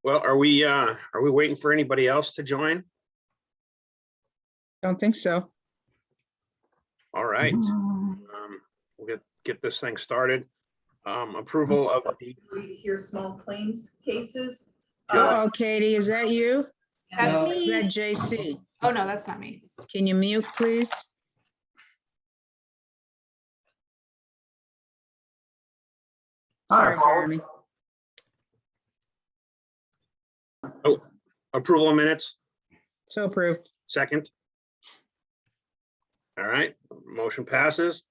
Well, are we waiting for anybody else to join? Don't think so. All right. We'll get this thing started. Approval of the, Hear small claims cases. Uh-oh, Katie, is that you? That's Is me. that JC? Oh, no, that's not me. Can you mute, please? Sorry, Jeremy. approval of minutes, So approved. second. All right, motion passes.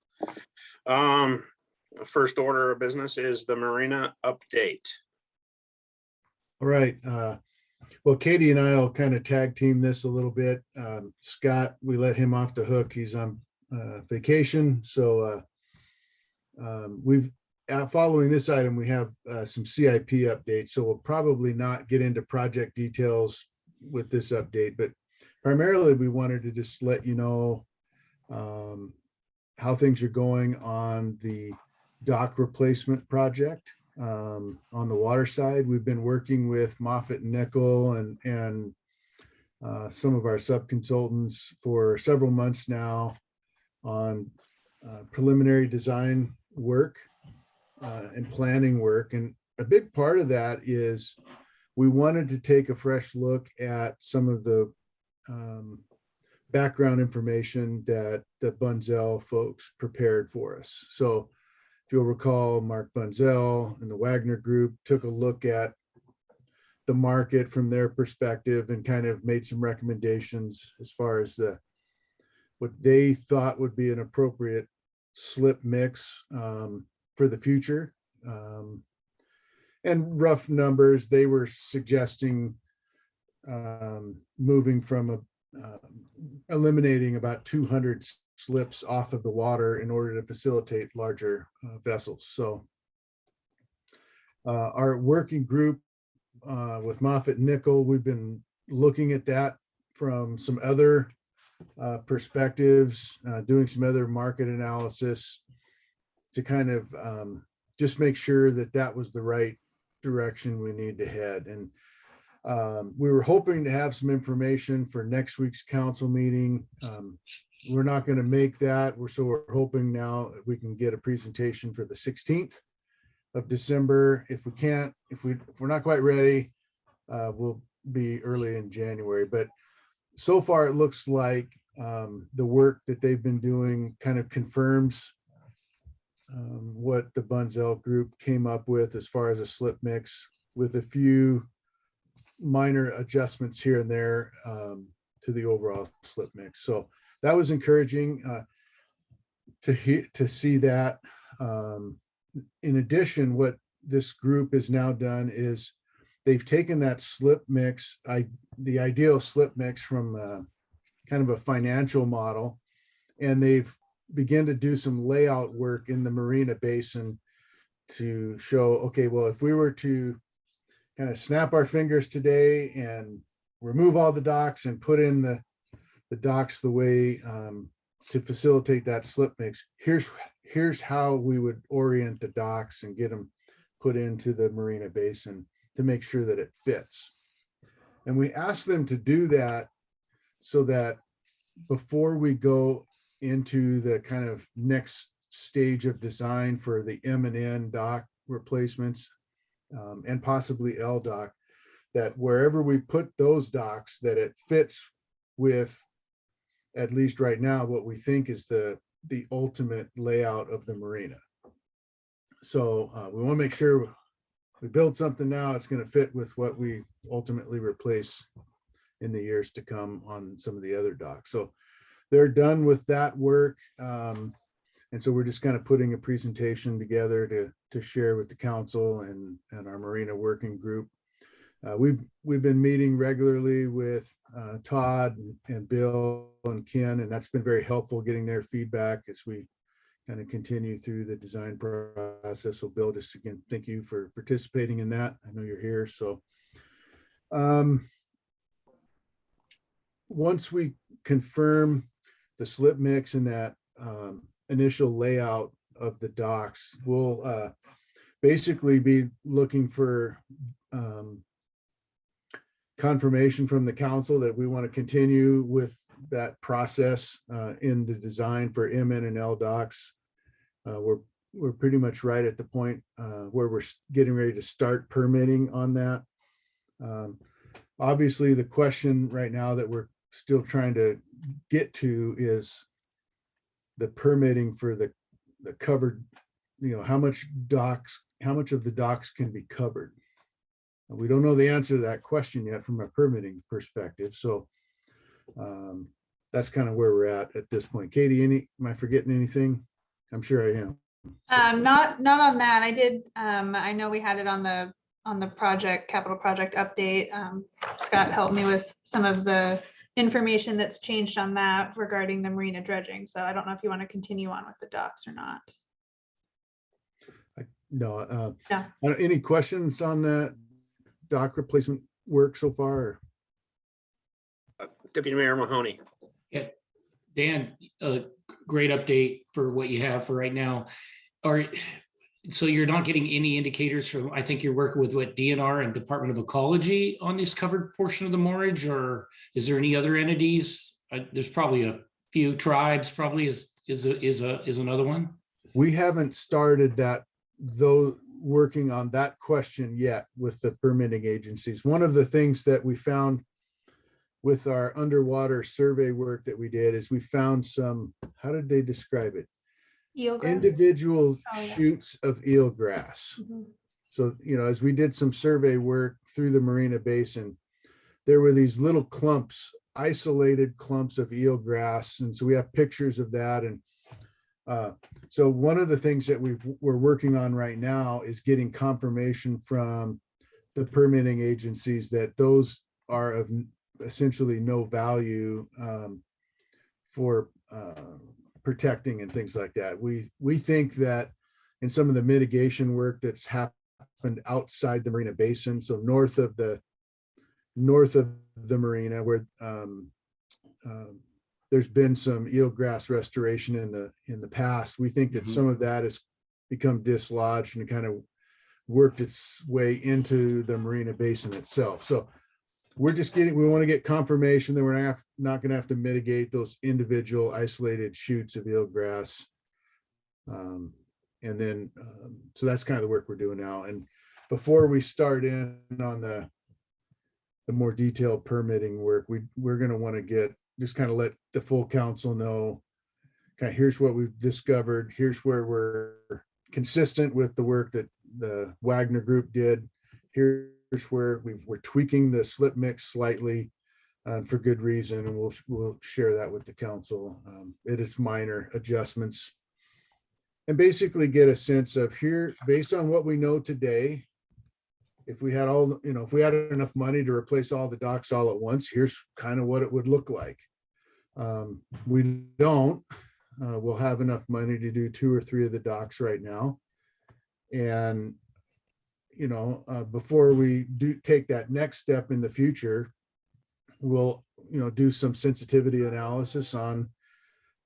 First order of business is the Marina update. All right. Well, Katie and I will kind of tag team this a little bit. Scott, we let him off the hook. He's on vacation. So following this item, we have some CIP updates. So we'll probably not get into project details with this update, but primarily we wanted to just let you know how things are going on the dock replacement project. On the water side, we've been working with Moffitt and Nickel and some of our sub-consultants for several months now on preliminary design work and planning work. And a big part of that is we wanted to take a fresh look at some of the background information that the Bunzel folks prepared for us. So if you'll recall, Mark Bunzel and the Wagner Group took a look at the market from their perspective and kind of made some recommendations as far as what they thought would be an appropriate slip mix for the future. And rough numbers, they were suggesting moving from eliminating about 200 slips off of the water in order to facilitate larger vessels. So our working group with Moffitt Nickel, we've been looking at that from some other perspectives, doing some other market analysis to kind of just make sure that that was the right direction we need to head. And we were hoping to have some information for next week's council meeting. We're not going to make that. We're hoping now we can get a presentation for the 16th of December. If we can't, if we're not quite ready, we'll be early in January. But so far, it looks like the work that they've been doing kind of confirms what the Bunzel group came up with as far as a slip mix, with a few minor adjustments here and there to the overall slip mix. So that was encouraging to see that. In addition, what this group has now done is they've taken that slip mix, the ideal slip mix from kind of a financial model, and they've begun to do some layout work in the Marina Basin to show, okay, well, if we were to kind of snap our fingers today and remove all the docks and put in the docks the way to facilitate that slip mix, here's how we would orient the docks and get them put into the Marina Basin to make sure that it fits. And we asked them to do that so that before we go into the kind of next stage of design for the M&N dock replacements and possibly L dock, that wherever we put those docks, that it fits with, at least right now, what we think is the ultimate layout of the marina. So we want to make sure we build something now, it's going to fit with what we ultimately replace in the years to come on some of the other docks. So they're done with that work. And so we're just kind of putting a presentation together to share with the council and our Marina working group. We've been meeting regularly with Todd and Bill and Ken, and that's been very helpful getting their feedback as we kind of continue through the design process. So Bill, just again, thank you for participating in that. I know you're here. So once we confirm the slip mix and that initial layout of the docks, we'll basically be looking for confirmation from the council that we want to continue with that process in the design for MN and L docks. We're pretty much right at the point where we're getting ready to start permitting on that. Obviously, the question right now that we're still trying to get to is the permitting for the covered, how much of the docks can be covered. We don't know the answer to that question yet from a permitting perspective. So that's kind of where we're at this point. Katie, am I forgetting anything? I'm sure I am. Not on that. I did, I know we had it on the capital project update. Scott helped me with some of the information that's changed on that regarding the Marina dredging. So I don't know if you want to continue on with the docks or not. No. Yeah. Any questions on that dock replacement work so far? Deputy Mayor Mahoney. Yeah, Dan, great update for what you have for right now. So you're not getting any indicators from, I think you're working with what, DNR and Department of Ecology on this covered portion of the moorage, or is there any other entities? There's probably a few tribes, probably is another one. We haven't started that, though, working on that question yet with the permitting agencies. One of the things that we found with our underwater survey work that we did is we found some, how did they describe it? Eelgrass? Individual Oh, yeah. shoots of eelgrass. Mhm. So, as we did some survey work through the Marina Basin, there were these little clumps, isolated clumps of eelgrass. And so we have pictures of that. And so one of the things that we're working on right now is getting confirmation from the permitting agencies that those are of essentially no value for protecting and things like that. We think that in some of the mitigation work that's happened outside the Marina Basin, so north of the marina, where there's been some eelgrass restoration in the past, we think that some of that has become dislodged and kind of worked its way into the Marina Basin itself. So we want to get confirmation that we're not going to have to mitigate those individual isolated shoots of eelgrass. And then, so that's kind of the work we're doing now. And before we start in on the more detailed permitting work, we're going to want to just kind of let the full council know, kind of, here's what we've discovered. Here's where we're consistent with the work that the Wagner group did. Here's where we're tweaking the slip mix slightly for good reason, and we'll share that with the council. It is minor adjustments, and basically get a sense of, here, based on what we know today, if we had if we had enough money to replace all the docks all at once, here's kind of what it would look like. We don't. We'll have enough money to do 2 or 3 of the docks right now, and before we do take that next step in the future, we'll do some sensitivity analysis on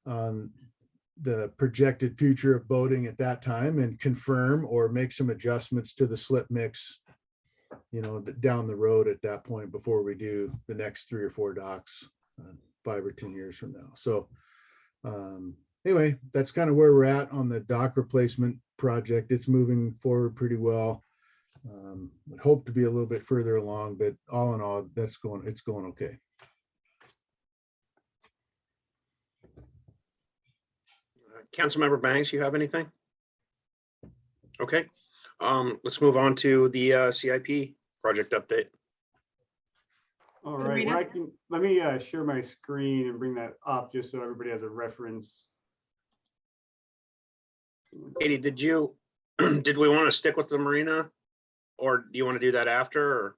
the projected future of boating at that time, and confirm or make some adjustments to the slip mix down the road at that point, before we do the next 3 or 4 docks 5 or 10 years from now. So anyway, that's kind of where we're at on the dock replacement project. It's moving forward pretty well. Would hope to be a little bit further along, but all in all, it's going okay. Councilmember Banks, you have anything? Okay, let's move on to the CIP project update. All right, let me share my screen and bring that up just so everybody has a reference. Katie, did we want to stick with the marina, or do you want to do that after, or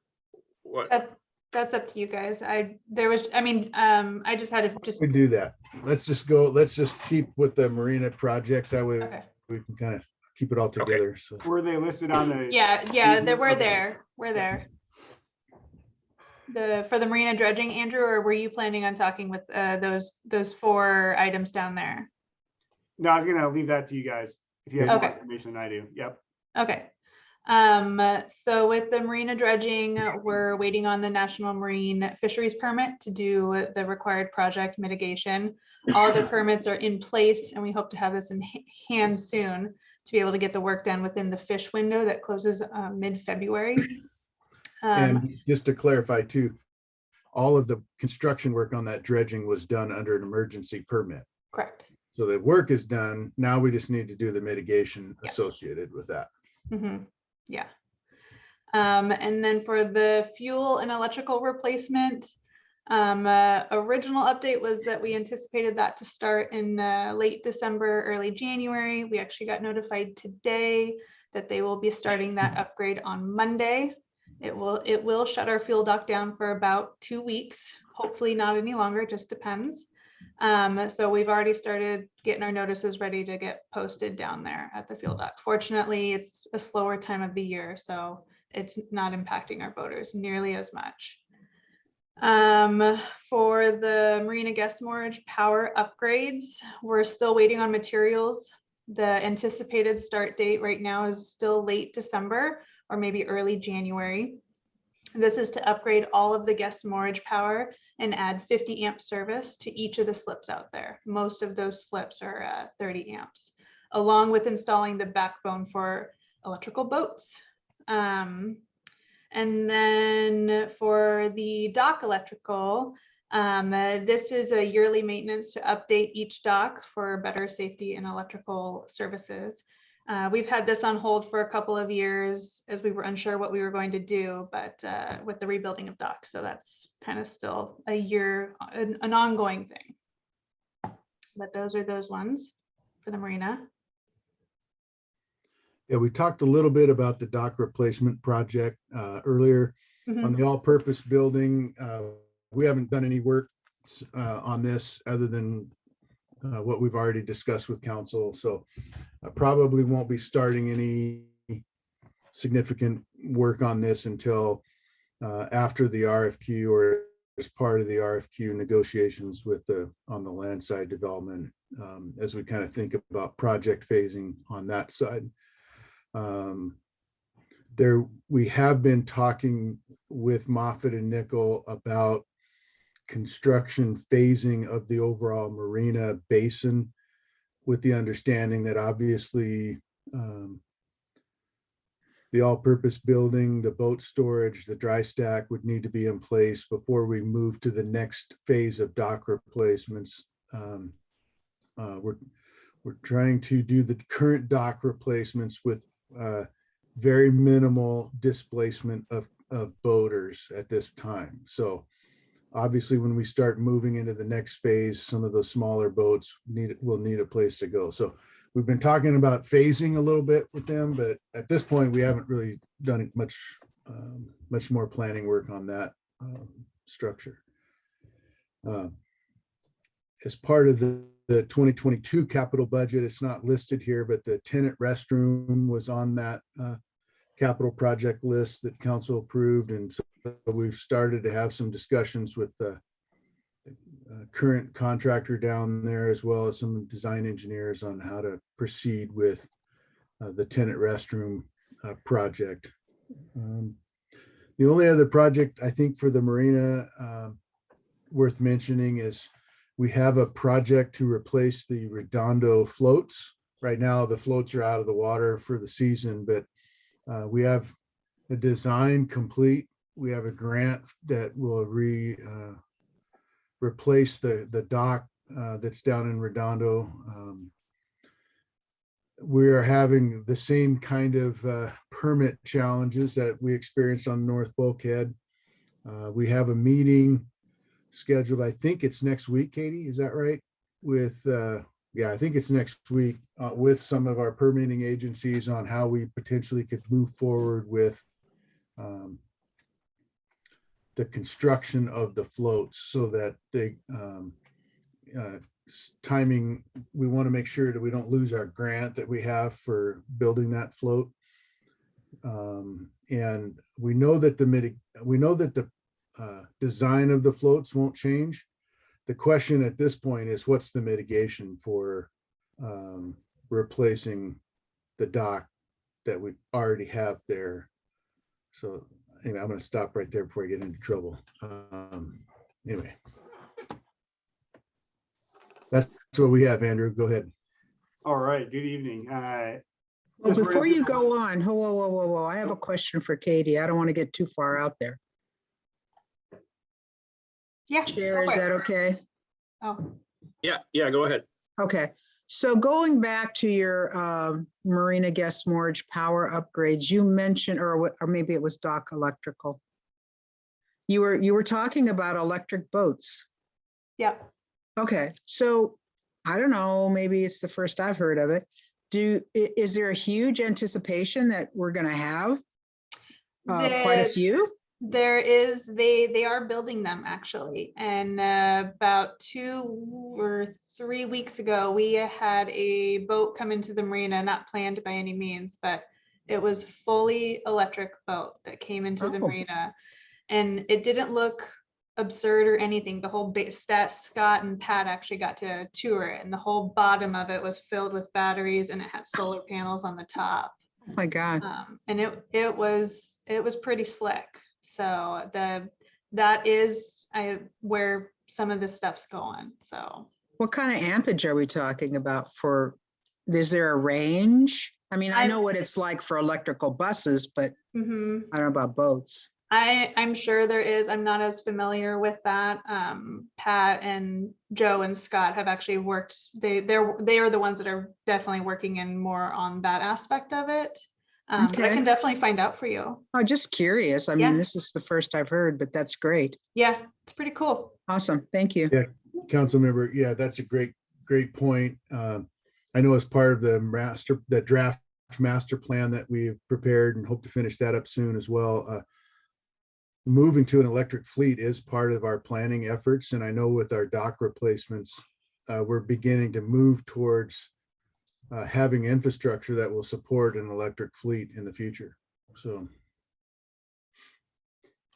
what? That's up to you guys. I just had to We do that. Let's just keep with the marina projects. That way okay. we can kind of keep it all together. Okay. So were they listed on the? Yeah, we're there. For the Marina dredging, Andrew, or were you planning on talking with those 4 items down there? No, I was gonna leave that to you guys if you have more information than I do. Yep. Okay. So with the Marina dredging, we're waiting on the National Marine Fisheries permit to do the required project mitigation. All the permits are in place and we hope to have this in hand soon to be able to get the work done within the fish window that closes mid-February. And just to clarify too, all of the construction work on that dredging was done under an emergency permit. Correct. So the work is done. Now we just need to do the mitigation Yeah. associated with that. Yeah. And then for the fuel and electrical replacement, original update was that we anticipated that to start in late December, early January. We actually got notified today that they will be starting that upgrade on Monday. It will shut our fuel dock down for about 2 weeks, hopefully not any longer, it just depends. So we've already started getting our notices ready to get posted down there at the fuel dock. Fortunately, it's a slower time of the year, so it's not impacting our boaters nearly as much. For the Marina guest moorage power upgrades, we're still waiting on materials. The anticipated start date right now is still late December or maybe early January. This is to upgrade all of the guest moorage power and add 50 amp service to each of the slips out there. Most of those slips are 30 amps, along with installing the backbone for electrical boats. And then for the dock electrical, this is a yearly maintenance to update each dock for better safety and electrical services. We've had this on hold for a couple of years as we were unsure what we were going to do, but with the rebuilding of docks, so that's kind of still a year, an ongoing thing. But those are those ones for the Marina. Yeah, we talked a little bit about the dock replacement project earlier. On the all-purpose building. We haven't done any work on this other than what we've already discussed with council. So I probably won't be starting any significant work on this until after the RFQ or as part of the RFQ negotiations with on the land side development, as we kind of think about project phasing on that side. We have been talking with Moffett and Nickel about construction phasing of the overall Marina basin, with the understanding that obviously the all-purpose building, the boat storage, the dry stack would need to be in place before we move to the next phase of dock replacements. We're trying to do the current dock replacements with very minimal displacement of boaters at this time. So obviously when we start moving into the next phase, some of those smaller boats will need a place to go. So we've been talking about phasing a little bit with them, but at this point we haven't really done much more planning work on that structure. As part of the 2022 capital budget, it's not listed here, but the tenant restroom was on that capital project list that council approved. And so we've started to have some discussions with the current contractor down there, as well as some design engineers on how to proceed with the tenant restroom project. The only other project I think for the Marina worth mentioning is we have a project to replace the Redondo floats. Right now, the floats are out of the water for the season, but we have a design complete. We have a grant that will replace the dock that's down in Redondo. We are having the same kind of permit challenges that we experienced on North Bulkhead. We have a meeting scheduled, I think it's next week, Katie, is that right? With yeah, I think it's next week with some of our permitting agencies on how we potentially could move forward with the construction of the floats, so that they timing, we want to make sure that we don't lose our grant that we have for building that float. And we know that the design of the floats won't change. The question at this point is, what's the mitigation for replacing the dock that we already have there. So anyway, I'm going to stop right there before I get into trouble. Anyway, that's what we have, Andrew. Go ahead. All right, good evening. Well, Just before wanted to- you go on, whoa, I have a question for Katie. I don't want to get too far out there. Yeah. Chair, go is for it. that okay? Oh, Yeah, go ahead. Okay, so going back to your Marina Guest Mortgage power upgrades, you mentioned, or maybe it was Dock Electrical. You were talking about electric boats. yep. Okay, so I don't know, maybe it's the first I've heard of it. Is there a huge anticipation that we're gonna have quite a The- few? There is, they are building them actually. And about 2 or 3 weeks ago, we had a boat come into the marina, not planned by any means, but it was fully electric boat that came into the Oh. marina. And it didn't look absurd or anything. The whole base Scott and Pat actually got to tour it, and the whole bottom of it was filled with batteries and it had solar panels on the top. Oh my God, And it was pretty slick. So that is where some of this stuff's going. So what kind of ampage are we talking about is there a range? I mean, I know what it's like for electrical buses, but mhm. I don't know about boats. I'm sure there is. I'm not as familiar with that. Pat and Joe and Scott have actually worked. They are the ones that are definitely working in more on that aspect of it. But I Okay. can definitely find out for you. I'm just curious. I Yeah. mean, this is the first I've heard, but that's great. Yeah, it's pretty cool. Awesome. Thank you. Yeah. Council member, yeah, that's a great point. I know as part of the draft master plan that we've prepared and hope to finish that up soon as well. Moving to an electric fleet is part of our planning efforts. And I know with our dock replacements, we're beginning to move towards having infrastructure that will support an electric fleet in the future. So.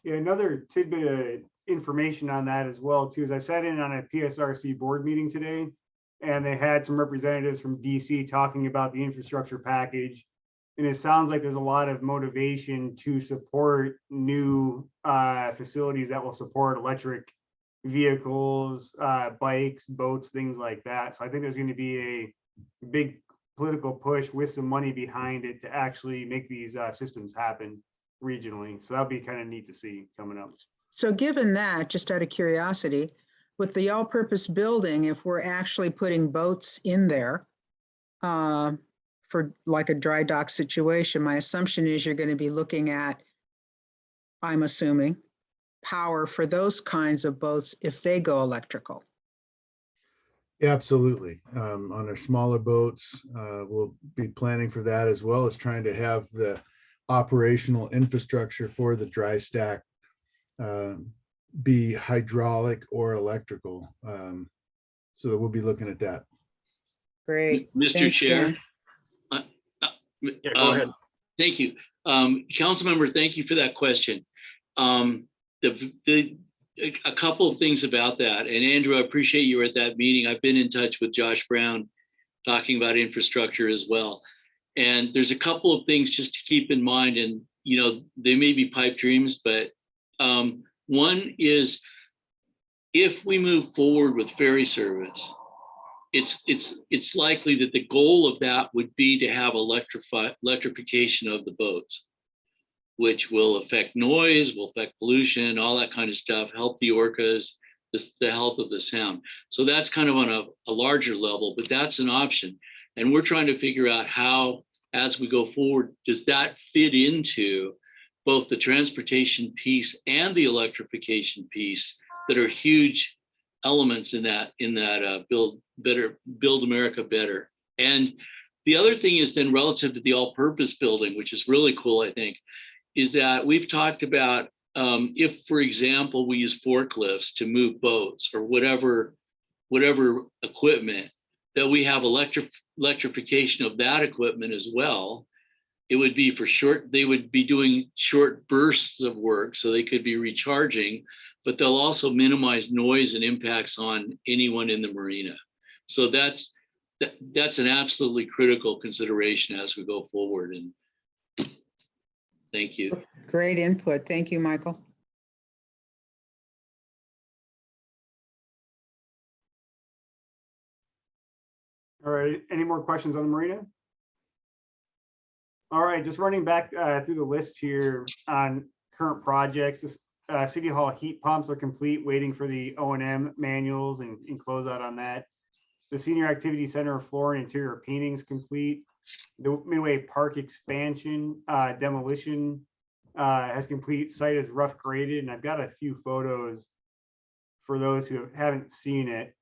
Yeah, another tidbit of information on that as well too, is I sat in on a PSRC board meeting today, and they had some representatives from DC talking about the infrastructure package. And it sounds like there's a lot of motivation to support new facilities that will support electric vehicles, bikes, boats, things like that. So I think there's going to be a big political push with some money behind it to actually make these systems happen regionally. So that'll be kind of neat to see coming up. So given that, just out of curiosity, with the all-purpose building, if we're actually putting boats in there for like a dry dock situation, my assumption is you're going to be looking at, I'm assuming, power for those kinds of boats if they go electrical. Absolutely. On our smaller boats, we'll be planning for that, as well as trying to have the operational infrastructure for the dry stack be hydraulic or electrical. So that we'll be looking at that. Great. Mr. Thanks, Chair. Dan. Yeah, go ahead. Thank you. Council member, thank you for that question. A couple of things about that, and Andrew, I appreciate you were at that meeting. I've been in touch with Josh Brown talking about infrastructure as well. And there's a couple of things just to keep in mind, and they may be pipe dreams, but one is, if we move forward with ferry service, it's likely that the goal of that would be to have electrification of the boats, which will affect noise, will affect pollution, all that kind of stuff, help the orcas, the health of the sound. So that's kind of on a larger level, but that's an option. And we're trying to figure out how, as we go forward, does that fit into both the transportation piece and the electrification piece that are huge elements in that build America better. And the other thing is then relative to the all-purpose building, which is really cool, I think, is that we've talked about if, for example, we use forklifts to move boats or whatever equipment, that we have electrification of that equipment as well. It would be they would be doing short bursts of work, so they could be recharging, but they'll also minimize noise and impacts on anyone in the marina. So that's an absolutely critical consideration as we go forward. And Thank you. Great input. Thank you, Michael. All right, any more questions on the marina? All right, just running back through the list here on current projects. This, City Hall heat pumps are complete, waiting for the O&M manuals and closeout on that. The Senior Activity Center floor and interior painting is complete. The Midway Park expansion demolition has complete. Site is rough graded, and I've got a few photos for those who haven't seen it.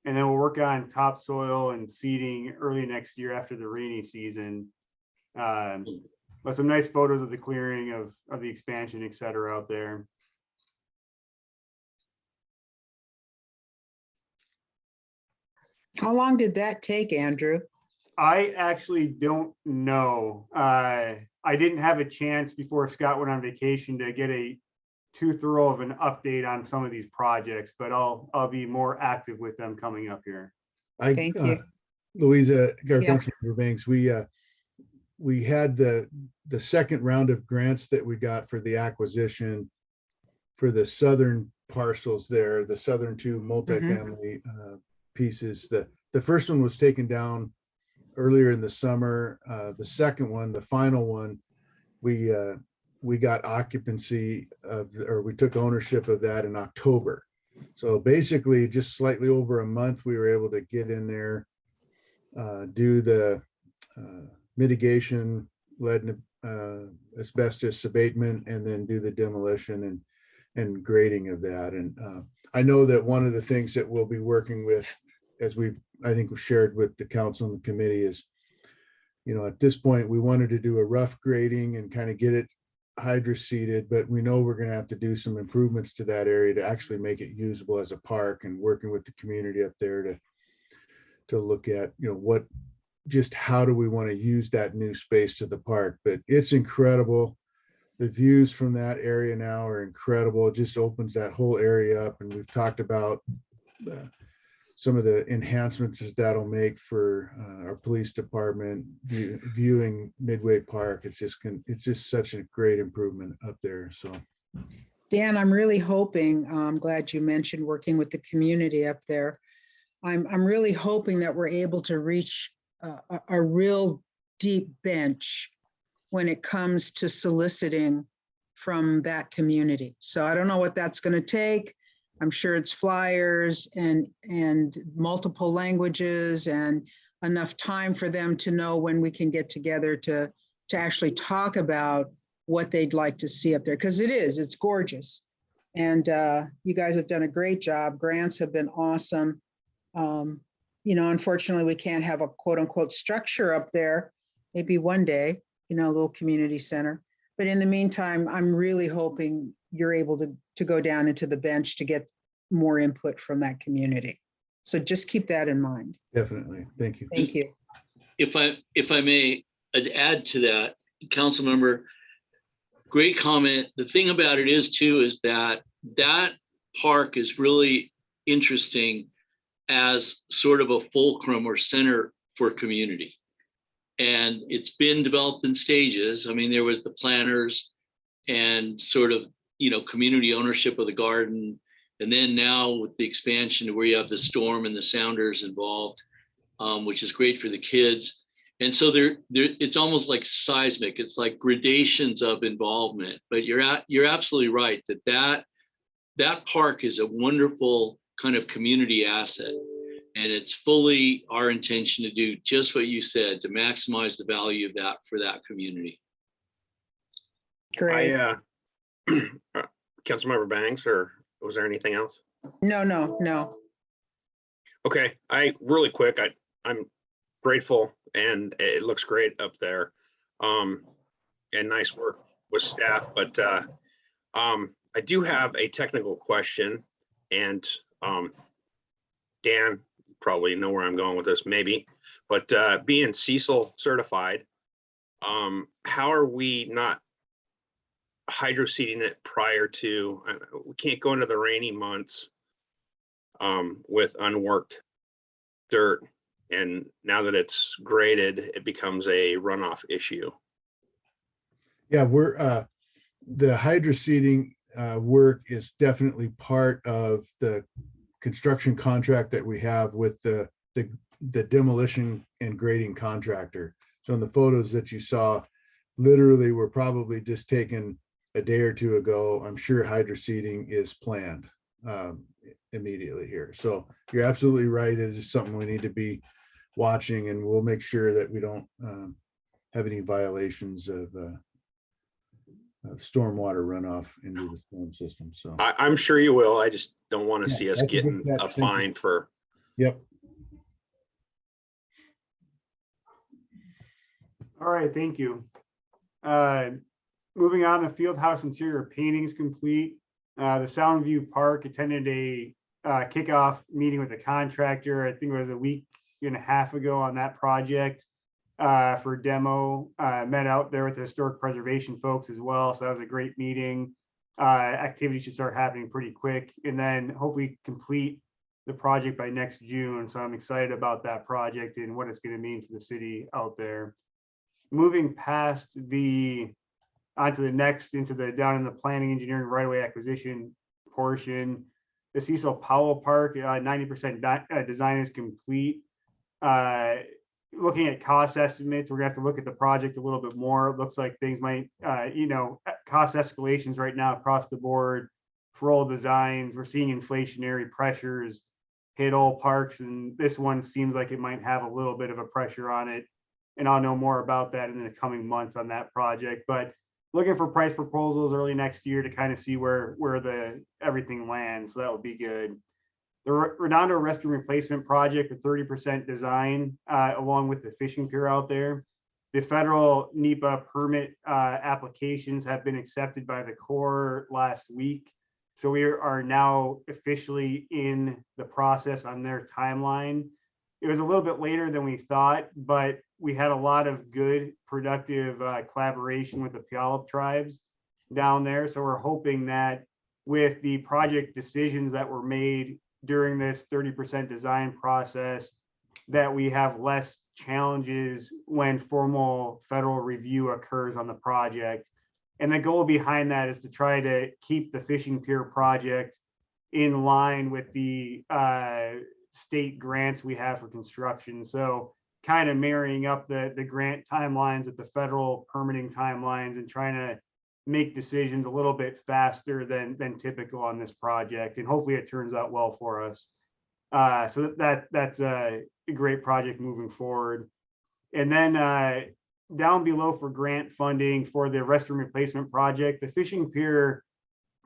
And then we'll work on topsoil and seeding early next year after the rainy season. But some nice photos of the clearing of the expansion, et cetera, out there. How long did that take, Andrew? I actually don't know. I didn't have a chance before Scott went on vacation to get a too thorough of an update on some of these projects, but I'll be more active with them coming up here. Thank you. Louisa, Yeah. Councilmember Banks, we had the second round of grants that we got for the acquisition for the southern parcels there, the southern two multifamily pieces. The first one was taken down earlier in the summer. The second one, the final one, we got occupancy of, or we took ownership of that in October. So basically just slightly over a month, we were able to get in there, do the mitigation, lead, asbestos abatement, and then do the demolition and grading of that. And I know that one of the things that we'll be working with, as I think we've shared with the council and the committee, is, at this point, we wanted to do a rough grading and kind of get it hydro seeded, but we know we're going to have to do some improvements to that area to actually make it usable as a park, and working with the community up there to look at, how do we want to use that new space to the park. But it's incredible. The views from that area now are incredible. It just opens that whole area up. And we've talked about some of the enhancements that that'll make for our police department viewing Midway Park. It's just such a great improvement up there. So, Dan, I'm really hoping, I'm glad you mentioned working with the community up there. I'm really hoping that we're able to reach a real deep bench when it comes to soliciting from that community. So I don't know what that's going to take. I'm sure it's flyers and multiple languages and enough time for them to know when we can get together to actually talk about what they'd like to see up there, because it's gorgeous. And you guys have done a great job. Grants have been awesome. Unfortunately, we can't have a quote unquote structure up there. Maybe one day, a little community center. But in the meantime, I'm really hoping you're able to go down into the bench to get more input from that community. So just keep that in mind. definitely. Thank you. Thank you. If I may add to that, council member, great comment. The thing about it is that park is really interesting as sort of a fulcrum or center for community. And it's been developed in stages. I mean, there was the planners and sort of, community ownership of the garden. And then now with the expansion to where you have the Storm and the Sounders involved, which is great for the kids. And so it's almost like seismic. It's like gradations of involvement. But you're absolutely right that park is a wonderful kind of community asset. And it's fully our intention to do just what you said, to maximize the value of that for that community. Great. Councilmember Banks, or was there anything else? No. Okay, really quick, I'm grateful, and it looks great up there. And nice work with staff, but I do have a technical question, and Dan, probably know where I'm going with this, maybe, but being Cecil certified, how are we not hydro seeding it prior to, we can't go into the rainy months with unworked dirt, and now that it's graded, it becomes a runoff issue. Yeah, we're, the hydro seeding work is definitely part of the construction contract that we have with the demolition and grading contractor. So in the photos that you saw, literally were probably just taken a day or two ago. I'm sure hydro seeding is planned immediately here. So you're absolutely right. It is something we need to be watching, and we'll make sure that we don't have any violations of stormwater runoff into the storm system. So, I'm sure you will. I just don't want to Yeah, see us that's a good getting catch. a Thank you. fine for, yep. All right, thank you. Moving on, the field house interior painting is complete. The Soundview Park attended a kickoff meeting with the contractor. I think it was a week and a half ago on that project for demo. Met out there with the historic preservation folks as well. So that was a great meeting. Activity should start happening pretty quick, and then hopefully complete the project by next June. So I'm excited about that project and what it's going to mean for the city out there. Moving past onto the next, down in the planning, engineering, right away acquisition portion, the Cecil Powell Park, 90% design is complete. Looking at cost estimates, we're gonna have to look at the project a little bit more. It looks like things might, cost escalations right now across the board for all designs. We're seeing inflationary pressures hit all parks, and this one seems like it might have a little bit of a pressure on it. And I'll know more about that in the coming months on that project. But looking for price proposals early next year to kind of see where everything lands. So that would be good. The Redondo restroom replacement project with 30% design, along with the fishing pier out there. The federal NEPA permit applications have been accepted by the Corps last week. So we are now officially in the process on their timeline. It was a little bit later than we thought, but we had a lot of good, productive collaboration with the Puyallup tribes down there. So we're hoping that with the project decisions that were made during this 30% design process, that we have less challenges when formal federal review occurs on the project. And the goal behind that is to try to keep the fishing pier project in line with the state grants we have for construction. So kind of marrying up the grant timelines with the federal permitting timelines and trying to make decisions a little bit faster than typical on this project. And hopefully it turns out well for us. So that's a great project moving forward. And then down below for grant funding for the restroom replacement project, the fishing pier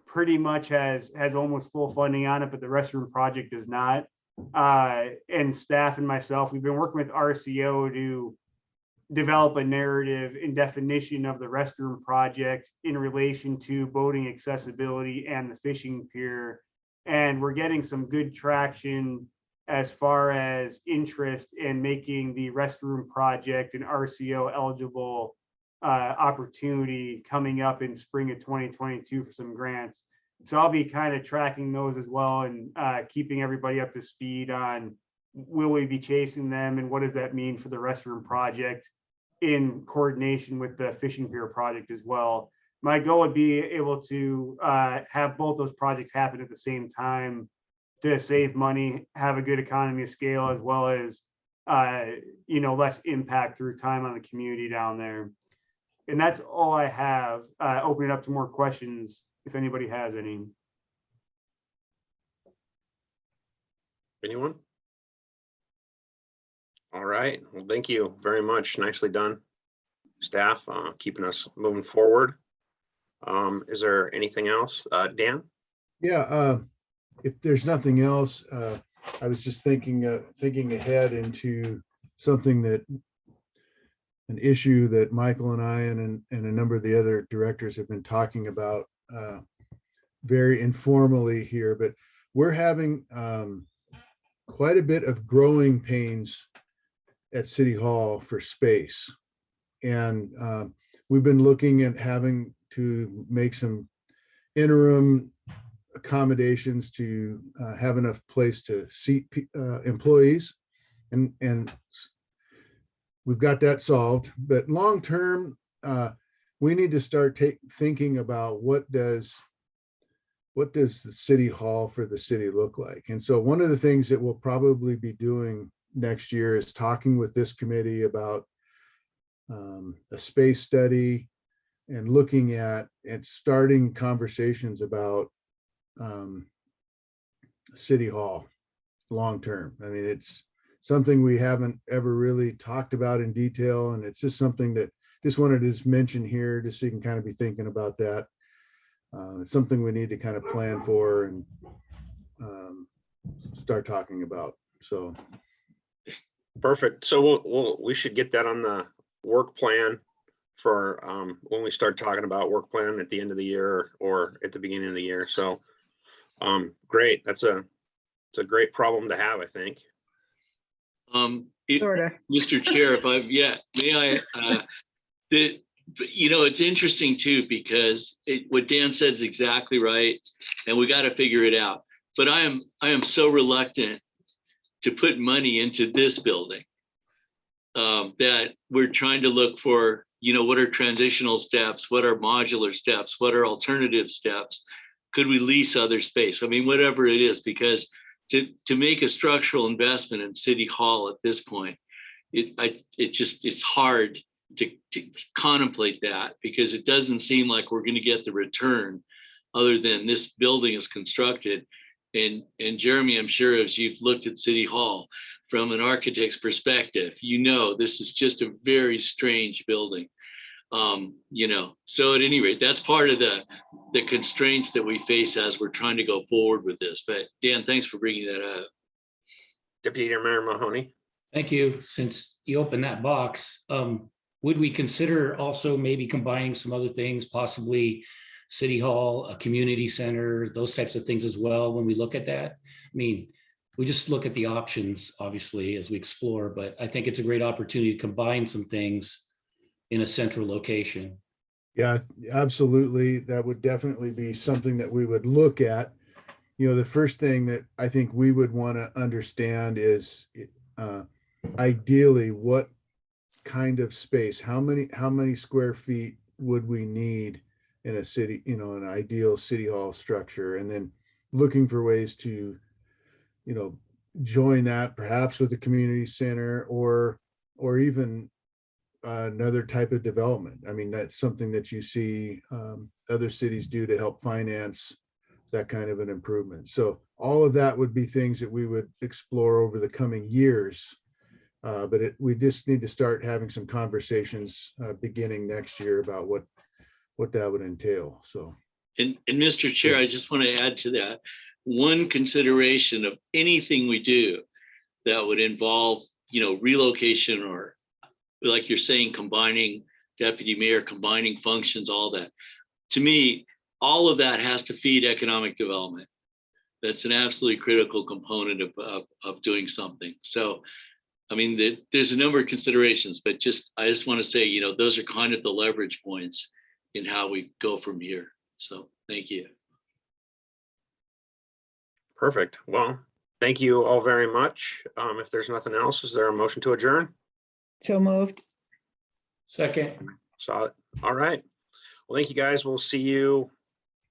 pretty much has almost full funding on it, but the restroom project does not. And staff and myself, we've been working with RCO to develop a narrative and definition of the restroom project in relation to boating accessibility and the fishing pier. And we're getting some good traction as far as interest in making the restroom project an RCO eligible opportunity coming up in spring of 2022 for some grants. So I'll be kind of tracking those as well and keeping everybody up to speed on will we be chasing them and what does that mean for the restroom project in coordination with the fishing pier project as well. My goal would be able to have both those projects happen at the same time to save money, have a good economy of scale, as well as less impact through time on the community down there. And that's all I have. Open it up to more questions if anybody has any. anyone? All right, well, thank you very much. Nicely done. Staff, keeping us moving forward. Is there anything else? Dan? Yeah, if there's nothing else, I was just thinking ahead into something an issue that Michael and I and a number of the other directors have been talking about very informally here, but we're having quite a bit of growing pains at City Hall for space. And we've been looking at having to make some interim accommodations to have enough place to seat employees. And we've got that solved. But long term, we need to start thinking about what does the city hall for the city look like? And so one of the things that we'll probably be doing next year is talking with this committee about a space study and looking at and starting conversations about city hall long-term. I mean, it's something we haven't ever really talked about in detail. And it's just something that just wanted to just mention here, just so you can kind of be thinking about that. It's something we need to kind of plan for and start talking about. So. Perfect. So we should get that on the work plan for when we start talking about work plan at the end of the year or at the beginning of the year. So great. It's a great problem to have, I think. Sorta. Mr. Chair, may I, it's interesting too, because what Dan said is exactly right, and we got to figure it out. But I am so reluctant to put money into this building that we're trying to look for, what are transitional steps, what are modular steps, what are alternative steps? Could we lease other space? I mean, whatever it is, because to make a structural investment in City Hall at this point, it's hard to contemplate that, because it doesn't seem like we're going to get the return other than this building is constructed. And Jeremy, I'm sure as you've looked at City Hall from an architect's perspective, this is just a very strange building. So at any rate, that's part of the constraints that we face as we're trying to go forward with this. But Dan, thanks for bringing that up. Deputy Mayor Mahoney. Thank you. Since you opened that box, would we consider also maybe combining some other things, possibly City Hall, a community center, those types of things as well when we look at that? I mean, we just look at the options, obviously, as we explore, but I think it's a great opportunity to combine some things in a central location. Yeah, absolutely. That would definitely be something that we would look at. The first thing that I think we would want to understand is ideally what kind of space, how many square feet would we need in a city, an ideal city hall structure, and then looking for ways to, join that perhaps with a community center or even another type of development. I mean, that's something that you see other cities do to help finance that kind of an improvement. So all of that would be things that we would explore over the coming years. But we just need to start having some conversations beginning next year about what that would entail. So. And Mr. Chair, I just want to add to that. One consideration of anything we do that would involve, relocation or, like you're saying, combining deputy mayor, combining functions, all that. To me, all of that has to feed economic development. That's an absolutely critical component of doing something. So, I mean, there's a number of considerations, but I just want to say, those are kind of the leverage points in how we go from here. So thank you. Perfect. Well, thank you all very much. If there's nothing else, is there a motion to adjourn? So moved. Second. Solid. All right. Well, thank you guys. We'll see you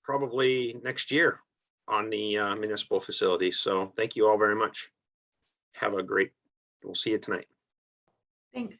probably next year on the municipal facility. So thank you all very much. Have a great, we'll see you tonight. Thanks.